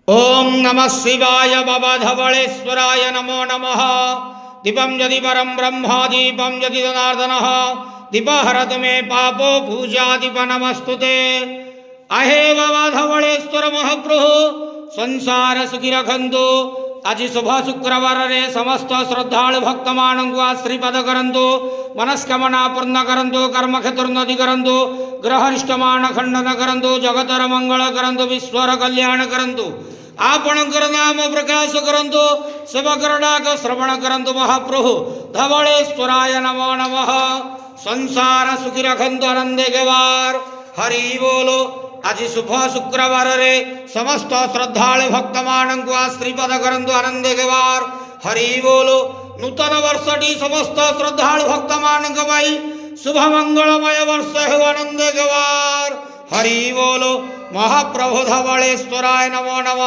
ओम नमः शिवाय बाबा धवलेश्वराय नमो नमः। दीपं यदि परं ब्रह्म दीपं यदि जनार्दनः दीपहरतु मे पापो पूजा दीप नमस्तुते। अहे बाबा धवलेश्वर महाप्रभु संसार सुखी रखंतु। आज शुभ शुक्रवार रे समस्त श्रद्धालु भक्त मानू आश्रीपद करंतु, मनस्कामना पूर्ण करंतु, कर्म क्षेत्रोन्नति करंतु, ग्रहरिष्टमान खंडन करंतु, जगतर मंगल करंतु, विश्वर कल्याण करंतु, आपणकर नाम प्रकाश करंतु, सेवकर डाक श्रवण करंतु। महाप्रभु धवलेश्वराय नमो नमः। संसार सुखी रखंतु आनंदे के वार हरि बोलो। आज शुभ शुक्रवार रे समस्त श्रद्धालु भक्त मानू आश्रीपद करंतु आनंदे के वार हरि बोलो। नूतन वर्षटी समस्त श्रद्धालु भक्त मानक भाई शुभ मंगलमय वर्ष हो आनंदे के वार हरि बोलो। महाप्रभु धवलेश्वराय नमो नमः।